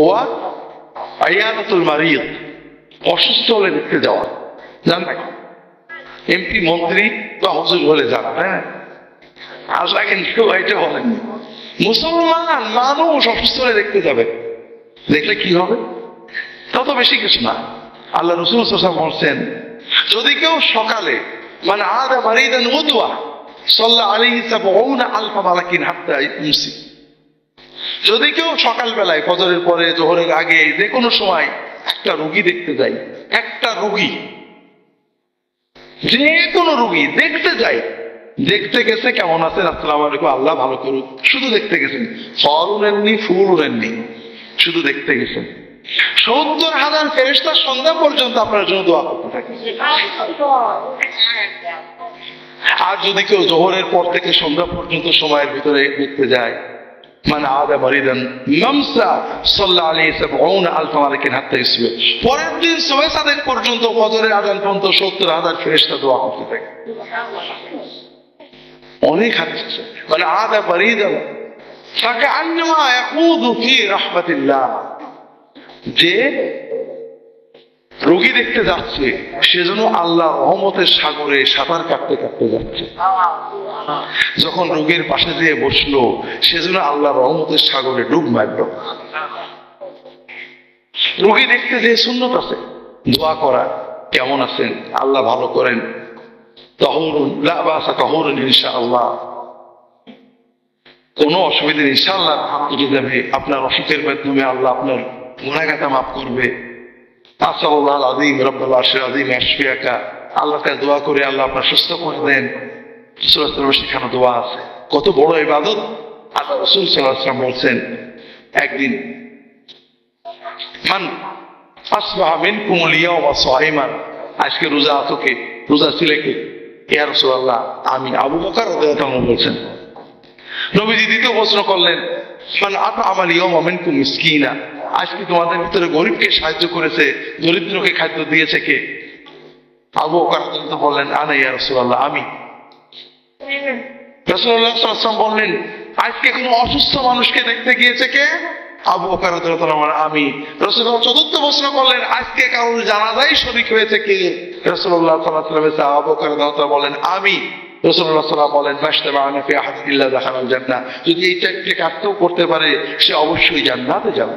ওয়া আয়ানাতুল মারিদ, অসুস্থ হলে দেখতে যাওয়া। জান না এমপি মন্ত্রী বা হুজুর হলে যান, হ্যাঁ আল্লাহ কিন্তু এটা বলেননি। মুসলমান মানুষ অসুস্থ হলে দেখতে যাবে, দেখলে কি হবে? তত বেশি কিছু না। আল্লাহ রাসূল সাল্লাল্লাহু আলাইহি ওয়াসাল্লাম বলছেন, যদি কেউ সকালে মানে আদা মারিদান উদওয়া সাল্লা আলাইহি ৭০,০০০ মালাকিন হাত্তা ইউমসি, যদি কেউ সকাল বেলায় ফজরের পরে জোহরের আগে যে কোনো সময় একটা রোগী দেখতে যায়, একটা রোগী, যে কোনো রোগী দেখতে যায়, দেখতে গেছে কেমন আছেন, আসসালামু আলাইকুম, আল্লাহ ভালো করুক, শুধু দেখতে গেছেন, ফল নেননি ফুল নেননি, শুধু দেখতে গেছেন, ৭০,০০০ ফেরেশতা সন্ধ্যা পর্যন্ত আপনার জন্য দোয়া করতে থাকে। আর যদি কেউ জোহরের পর থেকে সন্ধ্যা পর্যন্ত সময়ের ভিতরে দেখতে যায়, মানে আদা মারিদান মামসা সাল্লাল্লাহু আলাইহি ৭০,০০০ মালাকিন হাত্তা ইসবে, পরের দিন সুবহ সাদেক পর্যন্ত ফজরের আযান পর্যন্ত ৭০,০০০ ফেরেশতা দোয়া করতে থাকে। অনেক হাদিস আছে, মানে আদা মারিদান ফাকান্নামা ইয়াকুযু ফি রাহমাতিল্লাহ, যে রোগী দেখতে যাচ্ছে সেজন্য আল্লাহ রহমতের সাগরে সাঁতার কাটতে কাটতে যাচ্ছে। যখন রোগীর পাশে দিয়ে বসলো সেজন্য আল্লাহ রহমতের সাগরে ডুব মারল। রোগী দেখতে যে সুন্নত আছে দোয়া করা, কেমন আছেন, আল্লাহ ভালো করেন, তাহুরুন লা বাসা তাহুরুন ইনশাআল্লাহ, কোনো অসুবিধা নেই, ইনশাআল্লাহ হাত কেটে যাবে, আপনার অসুখের মাধ্যমে আল্লাহ আপনার গুনাহগাতা মাফ করবে। আসআলুল্লাহ আযীম রব্বুল আরশিল আযীম ইয়াশফিয়াকা, আল্লাহকে দোয়া করে আল্লাহ আপনার সুস্থ করে দেন। সূরা তাওবার সেখানে দোয়া আছে, কত বড় ইবাদত। আল্লাহ রাসূল সাল্লাল্লাহু আলাইহি ওয়াসাল্লাম বলছেন, একদিন মান আসবাহা মিনকুমুল ইয়াওমা সাইমান, আজকে রোজা আছো কে, রোজা ছিলে কে? ইয়া রাসূলুল্লাহ আমি। আবু বকর রাদিয়াল্লাহু আনহু বলছেন, নবীজি দ্বিতীয় প্রশ্ন করলেন, মান আত'আমাল ইয়াওমা মিনকুম মিসকিনা, আজকে তোমাদের ভিতরে গরিবকে সাহায্য করেছে, দরিদ্রকে খাদ্য দিয়েছে কে? আবু বকর রাদিয়াল্লাহু বললেন, আনা ইয়া রাসূলুল্লাহ আমি। রাসূলুল্লাহ সাল্লাল্লাহু আলাইহি ওয়াসাল্লাম বললেন, আজকে কোন অসুস্থ মানুষকে দেখতে গিয়েছে কে? আবু বকর রাদিয়াল্লাহু আনহু আমি। রাসূলুল্লাহ চতুর্থ প্রশ্ন করলেন, আজকে কারোর জানাজায় শরীক হয়েছে কে? রাসূলুল্লাহ সাল্লাল্লাহু আলাইহি ওয়াসাল্লাম আবু বকর রাদিয়াল্লাহু আনহু বলেন আমি। রাসূলুল্লাহ সাল্লাল্লাহু আলাইহি ওয়াসাল্লাম বলেন, মাশতাবা'না ফি আহাদিন ইল্লা দাখালাল জান্নাহ, যদি এই চারটি কাজও করতে পারে সে অবশ্যই জান্নাতে যাবে।